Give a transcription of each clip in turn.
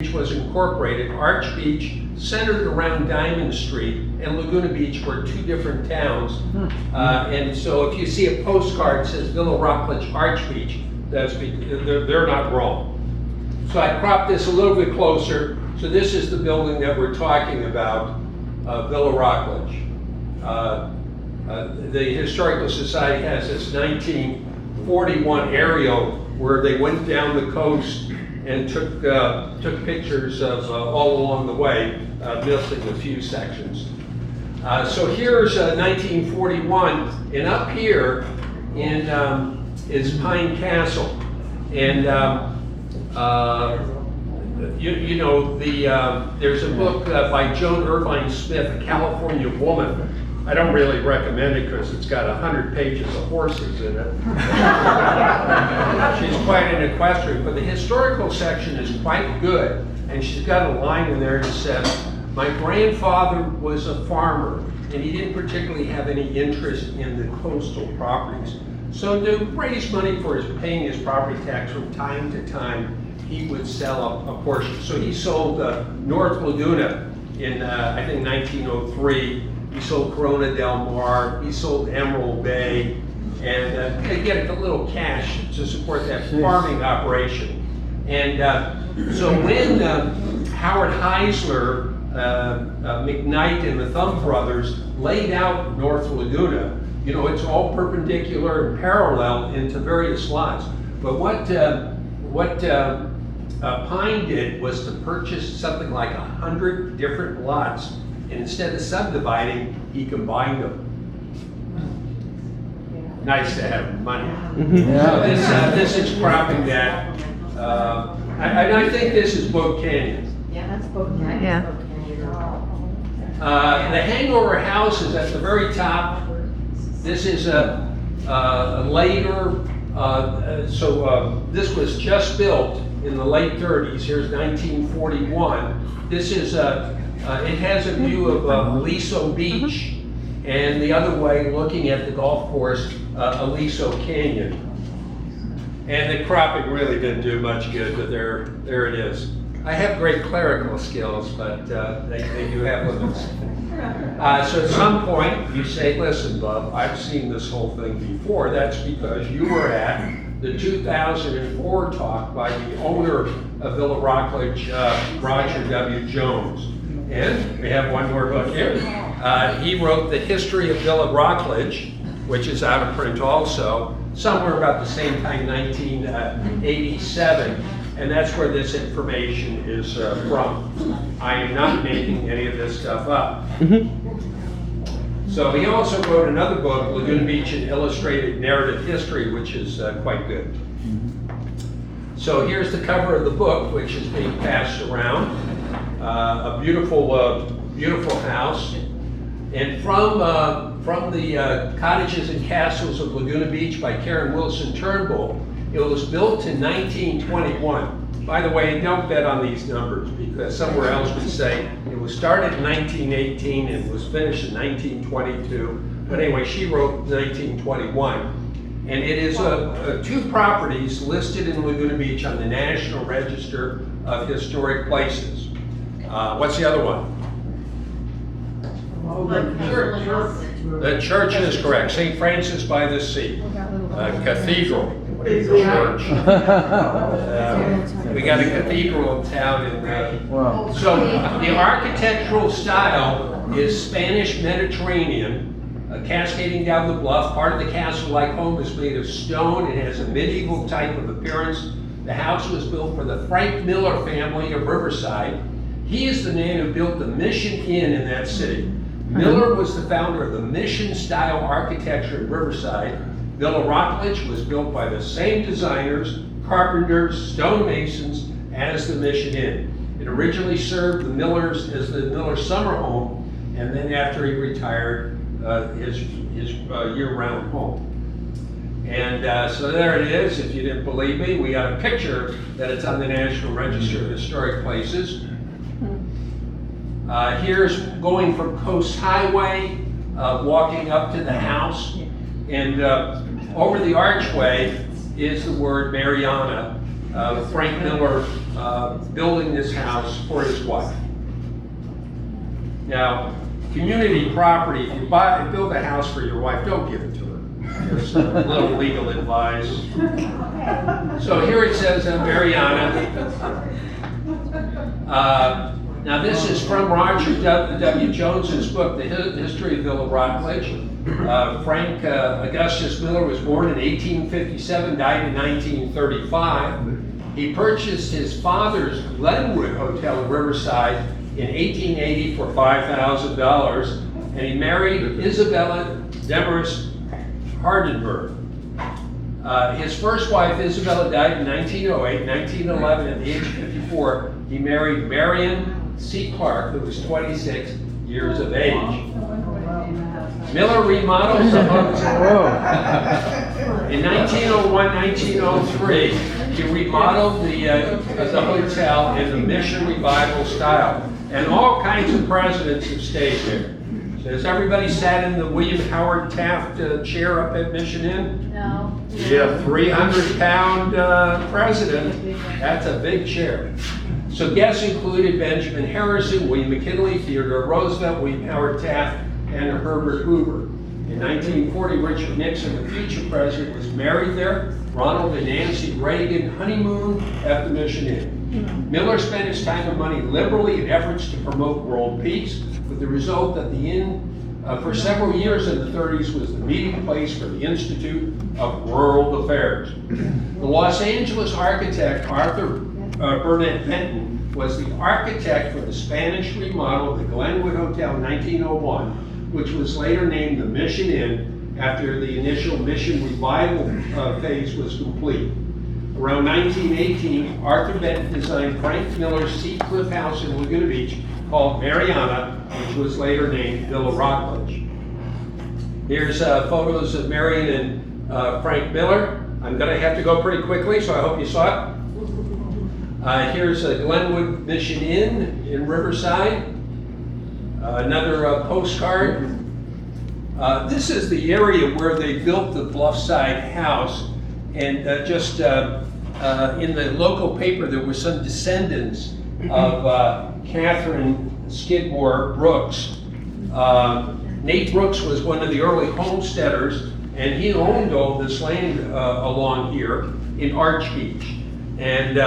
Beach was incorporated, Arch Beach centered around Diamond Street, and Laguna Beach were two different towns. And so if you see a postcard that says Villa Rockledge, Arch Beach, they're not wrong. So I cropped this a little bit closer. So this is the building that we're talking about, Villa Rockledge. The Historical Society has this 1941 aerial where they went down the coast and took pictures of all along the way, missing a few sections. So here's 1941, and up here is Pine Castle, and there's a book by Joan Irvine Smith, A California Woman. I don't really recommend it because it's got 100 pages of horses in it. She's quite an equestrian, but the historical section is quite good. And she's got a line in there that says, my grandfather was a farmer, and he didn't particularly have any interest in the coastal properties. So to raise money for paying his property tax from time to time, he would sell a portion. So he sold North Laguna in, I think, 1903. He sold Corona del Mar, he sold Emerald Bay, and to get a little cash to support that farming operation. And so when Howard Heisler, McKnight, and the Thumb brothers laid out North Laguna, it's all perpendicular and parallel into various lots. But what Pine did was to purchase something like 100 different lots. And instead of subdividing, he combined them. Nice to have money. So this is cropping that. I think this is Boat Canyon. Yeah, that's Boat Canyon. Yeah. The Hangover House is at the very top. This is a later, this was just built in the late 30s. Here's 1941. This is it has a view of Aliso Beach, and the other way, looking at the golf course, Aliso Canyon. And the cropping really didn't do much good, but there it is. I have great clerical skills, but they do have limits. So at some point, you say, listen, Bob, I've seen this whole thing before. That's because you were at the 2004 talk by the owner of Villa Rockledge, Roger W. Jones. And we have one more book here. He wrote The History of Villa Rockledge, which is out of print also, somewhere about the same time, 1987. And that's where this information is from. I am not making any of this stuff up. So he also wrote another book, Laguna Beach, An Illustrated Narrative History, which is quite good. So here's the cover of the book, which is being passed around. A beautiful, beautiful house. And from the Cottages and Castles of Laguna Beach by Karen Wilson Turnbull, it was built in 1921. By the way, don't bet on these numbers, because somewhere else would say it was started in 1918 and was finished in 1922. But anyway, she wrote 1921. And it is two properties listed in Laguna Beach on the National Register of Historic Places. What's the other one? The church is correct. St. Francis by the Sea. Cathedral. Church. We got a cathedral in town. So the architectural style is Spanish Mediterranean, cascading down the bluff. Part of the castle-like home is made of stone. It has a medieval type of appearance. The house was built for the Frank Miller family of Riverside. He is the man who built the Mission Inn in that city. Miller was the founder of the Mission-style architecture in Riverside. Villa Rockledge was built by the same designers, carpenters, stonemasons as the Mission Inn. It originally served the Millers as the Miller summer home, and then after he retired, his year-round home. And so there it is. If you didn't believe me, we got a picture that it's on the National Register of Historic Places. Here's going from Coast Highway, walking up to the house, and over the archway is the word Mariana, Frank Miller building this house for his wife. Now, community property, if you build a house for your wife, don't give it to her. Just a little legal advice. So here it says Mariana. Now this is from Roger W. Jones's book, The History of Villa Rockledge. Frank Augustus Miller was born in 1857, died in 1935. He purchased his father's Glenwood Hotel in Riverside in 1880 for $5,000, and he married Isabella Demarest Hardenberg. His first wife, Isabella, died in 1908. 1911, at the age of 54, he married Marion C. Clark, who was 26 years of age. Miller remodeled the hotel. In 1901, 1903, he remodeled the hotel in the Mission Revival style. And all kinds of presidents have stayed there. So has everybody sat in the William Howard Taft chair up at Mission Inn? No. Yeah, 300-pound president. That's a big chair. So guests included Benjamin Harrison, William McKinley, Theodore Roosevelt, William Howard Taft, and Herbert Hoover. In 1940, Richard Nixon, the future president, was married there. Ronald and Nancy Reagan honeymooned at the Mission Inn. Miller spent his time and money liberally in efforts to promote world peace, with the result that the inn, for several years in the 30s, was the meeting place for the Institute of World Affairs. The Los Angeles architect Arthur Burnett Benton was the architect for the Spanish remodel of the Glenwood Hotel in 1901, which was later named the Mission Inn after the initial Mission Revival phase was complete. Around 1918, Arthur Benton designed Frank Miller's Sea Cliff House in Laguna Beach called Mariana, which was later named Villa Rockledge. Here's photos of Marion and Frank Miller. I'm going to have to go pretty quickly, so I hope you saw it. Here's a Glenwood Mission Inn in Riverside. Another postcard. This is the area where they built the Bluffside house, and just in the local paper there were some descendants of Catherine Skidmore Brooks. Nate Brooks was one of the early homesteaders, and he owned all this land along here in Arch Beach. And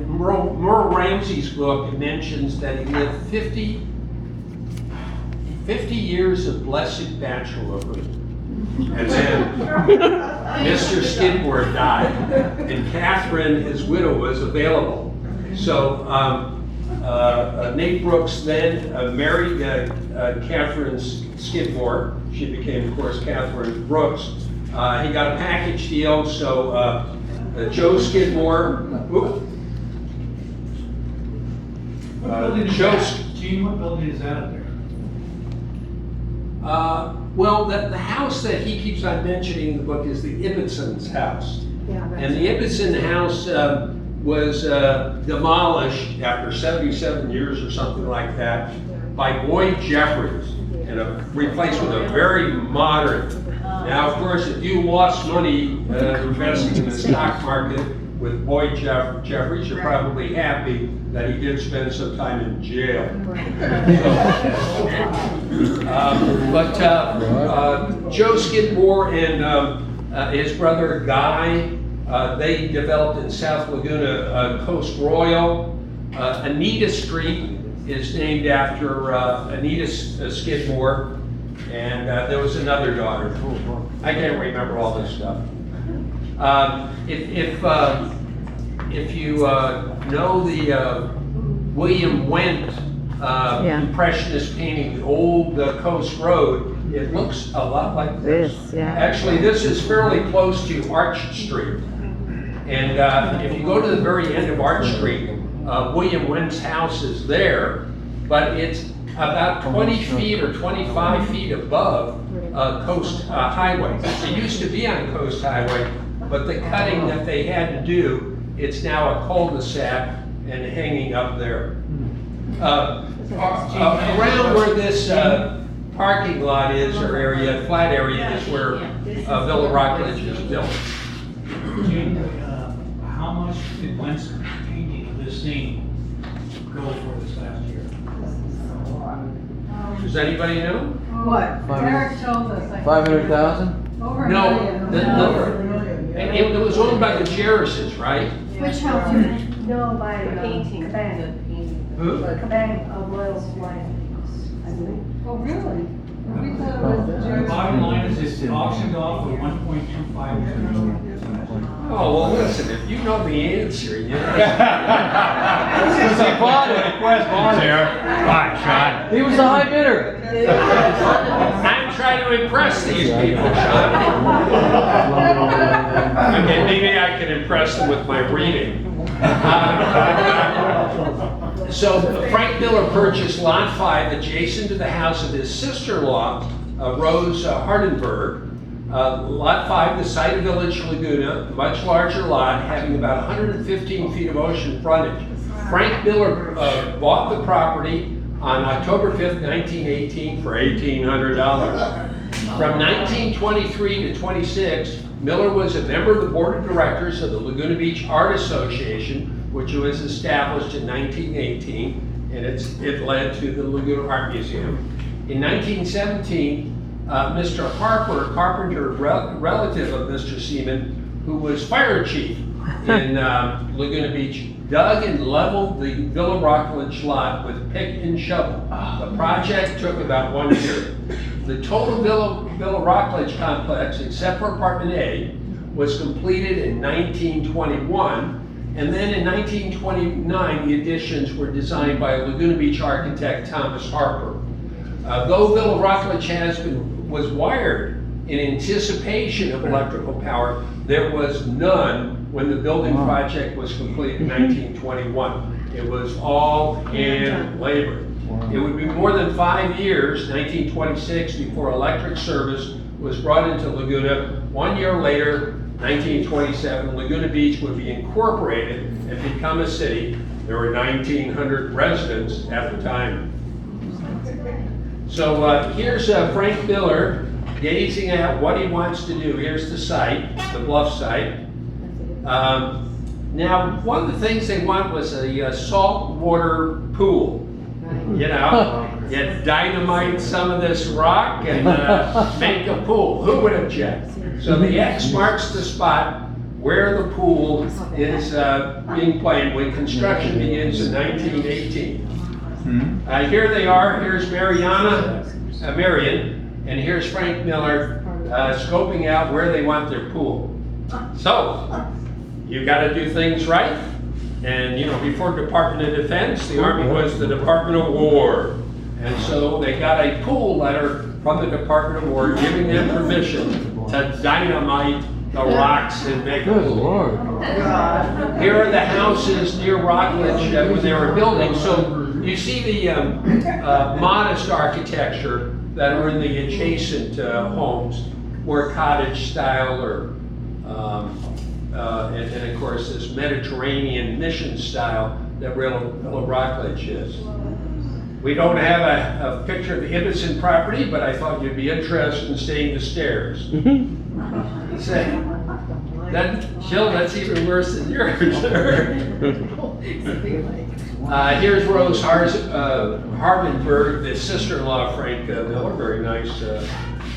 Merle Ramsey's book mentions that he lived 50 years of blessed bachelorhood. And then Mr. Skidmore died, and Catherine, his widow, was available. So Nate Brooks then married Catherine Skidmore. She became, of course, Catherine Brooks. He got a package deal, so Joe Skidmore. Gene, what building is that up there? Well, the house that he keeps on mentioning in the book is the Ibbetson's house. Yeah, right. And the Ibbetson house was demolished after 77 years or something like that by Boyd Jeffries and replaced with a very modern. Now, of course, if you lost money investing in the stock market with Boyd Jeffries, you're probably happy that he did spend some time in jail. But Joe Skidmore and his brother Guy, they developed in South Laguna Coast Royal. Anita Street is named after Anita Skidmore, and there was another daughter. I can't remember all this stuff. If you know the William Wendt Impressionist painting, the old Coast Road, it looks a lot like this. Actually, this is fairly close to Arch Street. And if you go to the very end of Arch Street, William Wendt's house is there, but it's about 20 feet or 25 feet above Coast Highway. It used to be on Coast Highway, but the cutting that they had to do, it's now a cul-de-sac and hanging up there. Around where this parking lot is, or area, flat area, is where Villa Rockledge is built. Gene, how much did Wentz painting of this thing go for this last year? Does anybody know? What? Eric told us. 500,000? Over a No, million. it was owned by the Jarrisons, right? Which house? No, by Painting. Cabang. Who? Cabang of Royal's wife, I believe. Oh, really? We thought it was the The Jersey. bottom line is it's auctioned off for 1.25 million. Oh, well, listen, if you know the answer, you know. Because he bought it. Sean. He was the high bidder. I'm trying to impress these people, Sean. Okay, maybe I can impress them with my reading. So Frank Miller purchased Lot 5 adjacent to the house of his sister-in-law, Rose Hardenberg. Lot 5, the site of Village Laguna, a much larger lot having about 115 feet of ocean frontage. Frank Miller bought the property on October 5th, 1918 for $1,800. From 1923 to 26, Miller was a member of the board of directors of the Laguna Beach Art Association, which was established in 1918, and it led to the Laguna Art Museum. In 1917, Mr. Harper, carpenter, relative of Mr. Seaman, who was fire chief in Laguna Beach, dug and leveled the Villa Rockledge lot with pick and shovel. The project took about 1 year. The total Villa Rockledge complex, except for apartment A, was completed in 1921, and then in 1929, the additions were designed by Laguna Beach architect Thomas Harper. Though Villa Rockledge was wired in anticipation of electrical power, there was none when the building project was completed in 1921. It was all hand labor. It would be more than 5 years, 1926, before electric service was brought into Laguna. 1 year later, 1927, Laguna Beach would be incorporated and become a city. There were 1,900 residents at the time. So here's Frank Miller gazing at what he wants to do. Here's the site, the bluff site. Now, one of the things they want was a saltwater pool. You know, you dynamite some of this rock and make a pool. Who would object? So the X marks the spot where the pool is being planned when construction begins in 1918. Here they are. Here's Marion, and here's Frank Miller scoping out where they want their pool. So, you got to do things right. And, you know, before Department of Defense, the Army was the Department of War. And so they got a pool letter from the Department of War giving them permission to dynamite the rocks and make a Good pool. Lord. Here are the houses near Rockledge when they were building. So you see the modest architecture that are in the adjacent homes, more cottage style or and of course this Mediterranean mission style that Villa Rockledge is. We don't have a picture of the Ibbotson property, but I thought you'd be interested in seeing the stairs. Say, that's even worse than yours. Here's Rose Hardenberg, the sister-in-law of Frank Miller. Very nice,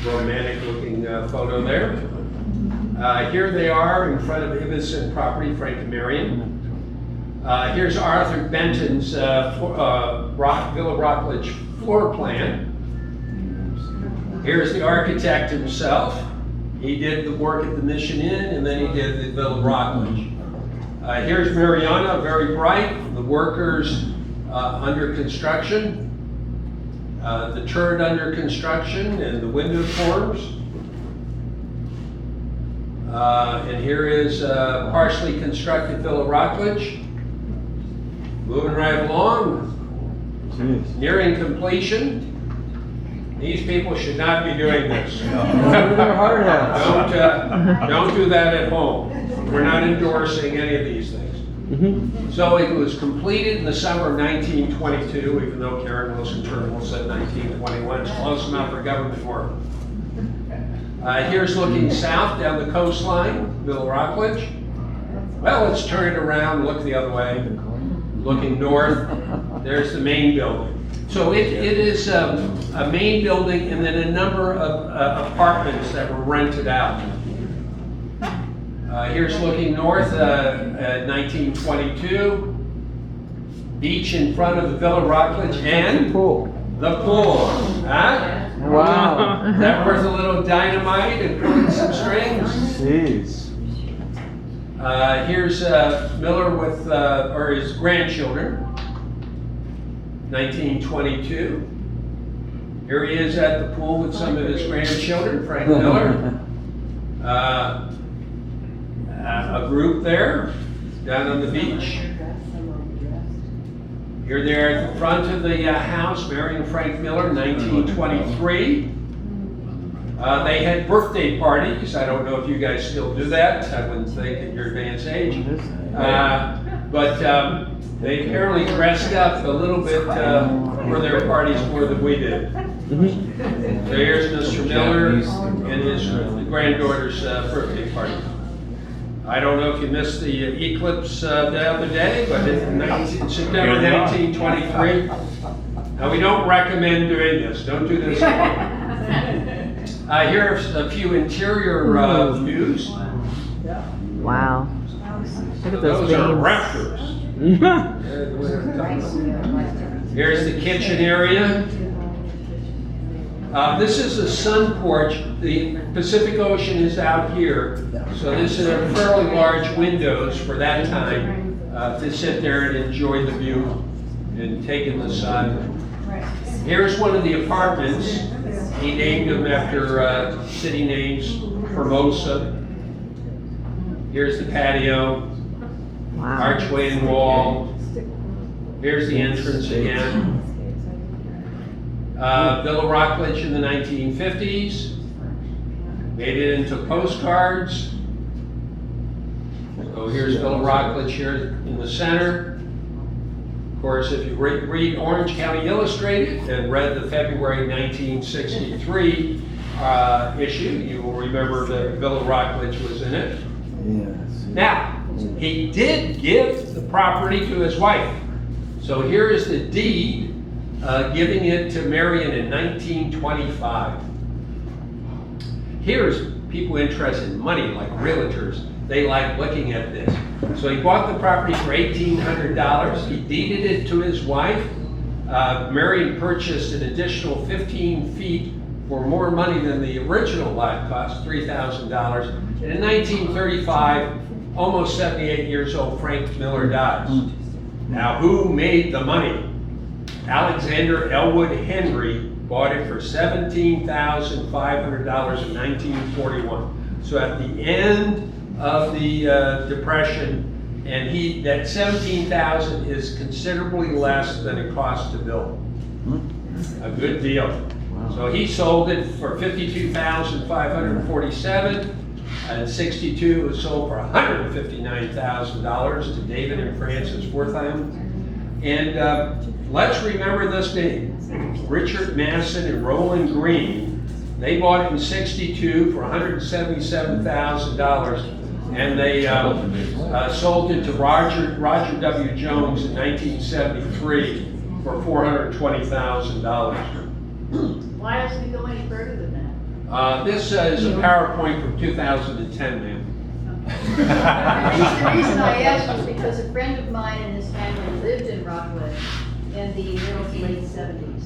romantic-looking photo there. Here they are in front of Ibbotson property, Frank and Marion. Here's Arthur Benton's Villa Rockledge floor plan. Here's the architect himself. He did the work at the Mission Inn, and then he did the Villa Rockledge. Here's Mariana, very bright, the workers under construction, the turret under construction, and the window forms. And here is partially constructed Villa Rockledge. Moving right along, nearing completion. These people should not be doing this. Their hard hats. Don't do that at home. We're not endorsing any of these things. So it was completed in the summer of 1922, even though Karen Wilson Turnbull said 1921. It's close enough for government work. Here's looking south down the coastline. Villa Rockledge? Well, let's turn it around, look the other way. Looking north, there's the main building. So it is a main building and then a number of apartments that were rented out. Here's looking north at 1922. Beach in front of the Villa Rockledge and Pool. the pool. Huh? Wow. Is that worth a little dynamite and pulling some strings? Jeez. Here's Miller with, or his grandchildren, 1922. Here he is at the pool with some of his grandchildren, Frank Miller. A group there, down on the beach. Here they are at the front of the house, Mary and Frank Miller, 1923. They had birthday parties. I don't know if you guys still do that. I wouldn't think at your advanced age. But they apparently dressed up a little bit for their parties more than we did. So here's Mr. Miller and his granddaughter's birthday party. I don't know if you missed the eclipse the other day, but in September 1923. Now, we don't recommend doing this. Don't do this. Here are a few interior views. Wow. Look at those are veins. rafters. Here's the kitchen area. This is a sun porch. The Pacific Ocean is out here, so this is a fairly large windows for that time to sit there and enjoy the view and take in the sun. Here's one of the apartments. He named them after city names, Formosa. Here's the patio, Wow. archway and wall. Here's the entrance again. Villa Rockledge in the 1950s. Made it into postcards. So here's Villa Rockledge here in the center. Of course, if you read Orange County Illustrated and read the February 1963 issue, you will remember that Villa Rockledge was in it. Yes. Now, he did give the property to his wife. So here is the deed giving it to Marion in 1925. Here's people interested in money, like realtors. They like looking at this. So he bought the property for $1,800. He deeded it to his wife. Marion purchased an additional 15 feet for more money than the original lot cost, $3,000. And in 1935, almost 78 years old, Frank Miller dies. Now, who made the money? Alexander Elwood Henry bought it for $17,500 in 1941. So at the end of the Depression, and that $17,000 is considerably less than it cost to build. A good deal. So he sold it for $52,547, and 62 was sold for $159,000 to David and Frances Wortham. And let's remember this name, Richard Masson and Roland Green. They bought it in 62 for $177,000, and they sold it to Roger W. Jones in 1973 for $420,000. Why doesn't it go any further than that? This is a PowerPoint from 2010, ma'am. The reason I asked was because a friend of mine and his family lived in Rockledge in the middle to late 70s.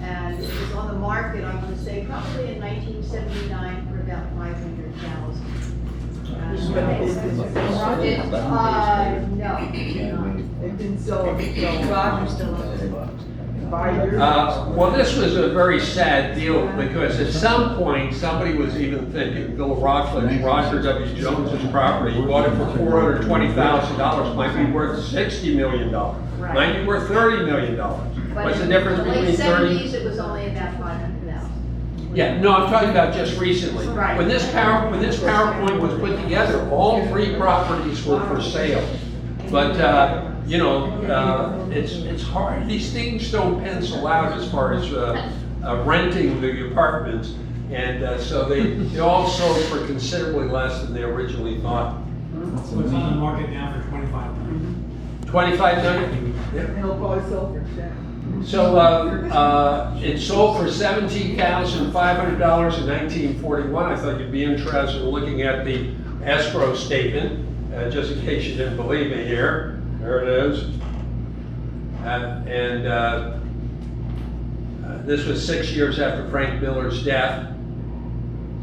And it was on the market, I want to say, probably in 1979 for about $500,000. No. They've been sold, Roger's still up there. Well, this was a very sad deal because at some point, somebody was even thinking Villa Rockledge, Roger W. Jones's property, he bought it for $420,000, might be worth $60 million, might be worth $30 million. What's the difference between 30? In the late 70s, it was only about $500,000. Yeah, no, I'm talking about just recently. Right. When this PowerPoint was put together, all three properties were for sale. But, you know, it's hard. These things don't pencil out as far as renting the apartments. And so they all sold for considerably less than they originally thought. So it's on the market now for 25 million. 25 million? And he'll probably sell for 10. So it sold for $17,500 in 1941. I thought you'd be interested in looking at the escrow statement, just in case you didn't believe me here. There it is. This was 6 years after Frank Miller's death.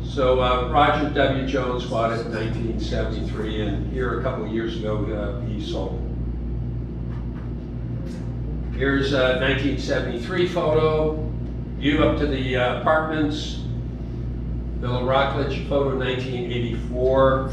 So Roger W. Jones bought it in 1973, and here a couple of years ago he sold it. Here's a 1973 photo, view up to the apartments. Villa Rockledge photo 1984,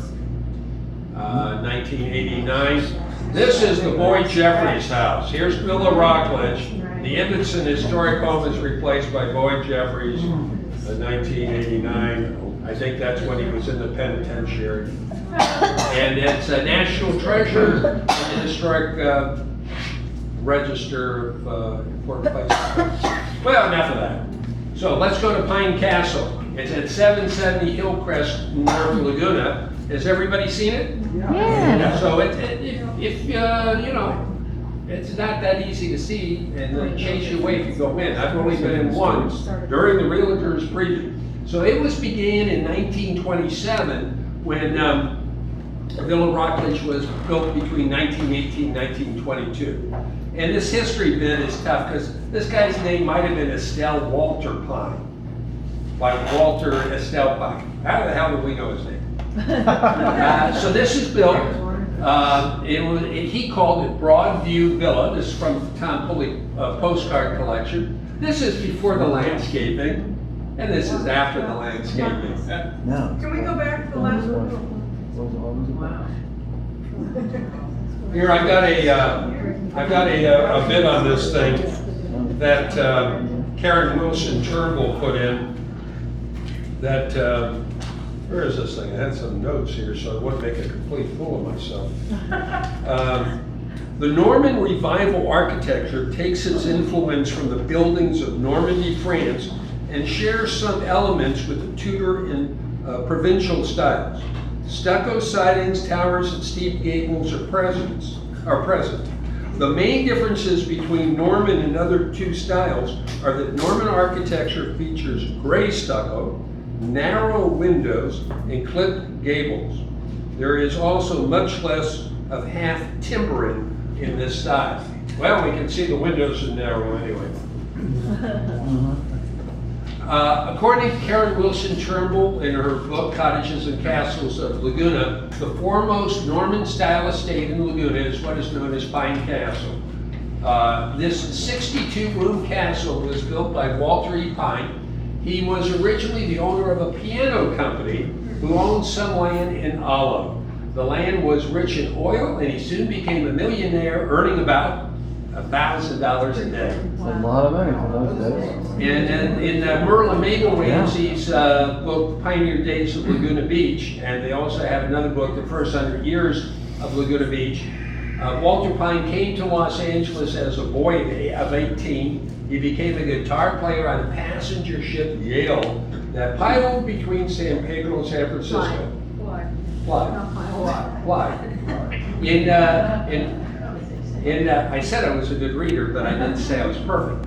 1989. This is the Boyd Jeffries house. Here's Villa Rockledge. The Ibbotson historic home is replaced by Boyd Jeffries in 1989. I think that's when he was in the penitentiary. And it's a national treasure in the historic register of important places. Well, enough of that. So let's go to Pine Castle. It's at 770 Hillcrest, north of Laguna. Has everybody seen it? Yeah. So if you know, it's not that easy to see, and they chase you away if you go in. I've only been in once during the Realtors preview. So it was began in 1927 when Villa Rockledge was built between 1918 and 1922. And this history bit is tough because this guy's name might have been Estelle Walter Pine, like Walter Estelle Pine. How the hell do we know his name? So this is built. He called it Broadview Villa. This is from Tom Pulley postcard collection. This is before the landscaping, and this is after the landscaping. No. Can we go back to the last one? Here, I've got a bit on this thing that Karen Wilson Turnbull put in. That where is this thing? I had some notes here, so I wouldn't make a complete fool of myself. The Norman Revival architecture takes its influence from the buildings of Normandy, France, and shares some elements with the Tudor and provincial styles. Stucco sidings, towers, and steep gables are present. The main differences between Norman and other two styles are that Norman architecture features gray stucco, narrow windows, and clipped gables. There is also much less of half timbering in this style. Well, we can see the windows are narrow anyway. According to Karen Wilson Turnbull in her book, Cottages and Castles of Laguna, the foremost Norman-style estate in Laguna is what is known as Pine Castle. This 62-room castle was built by Walter E. Pine. He was originally the owner of a piano company who owned some land in Olive. The land was rich in oil, and he soon became a millionaire, earning about $1,000 a day. That's a lot of money for those days. And in Merle and Mabel Ramsey's book, Pioneer Days of Laguna Beach, and they also have another book, The First 100 Years of Laguna Beach. Walter Pine came to Los Angeles as a boy of 18. He became a guitar player on a passenger ship, Yale, that piled between San Pedro and San Francisco. Fly. I said I was a good reader, but I didn't say I was perfect.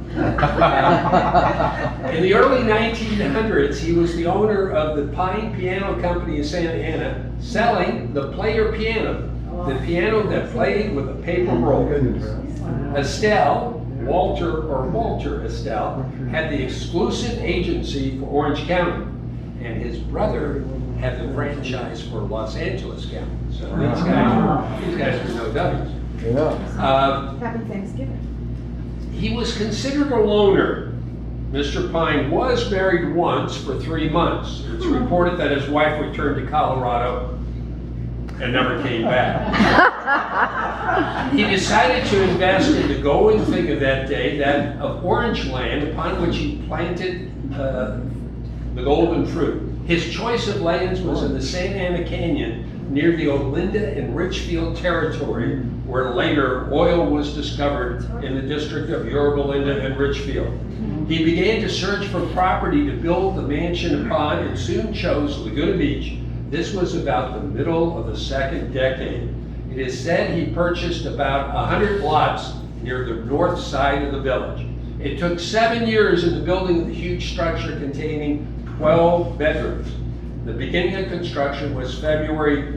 In the early 1900s, he was the owner of the Pine Piano Company in Santa Ana, selling the Player piano, the piano that played with a paper roll. Estelle, Walter Estelle, had the exclusive agency for Orange County, and his brother had the franchise for Los Angeles County. So these guys were no dummies. Yeah. Happy Thanksgiving. He was considered a loner. Mr. Pine was married once for 3 months. It's reported that his wife returned to Colorado and never came back. He decided to invest in the golden figure that day, that of orange land, upon which he planted the golden fruit. His choice of lands was in the Santa Ana Canyon near the Olinda and Richfield territory, where later oil was discovered in the district of Yorba Linda and Richfield. He began to search for property to build the mansion upon and soon chose Laguna Beach. This was about the middle of the second decade. It is said he purchased about 100 lots near the north side of the village. It took 7 years in the building of the huge structure containing 12 bedrooms. The beginning of construction was February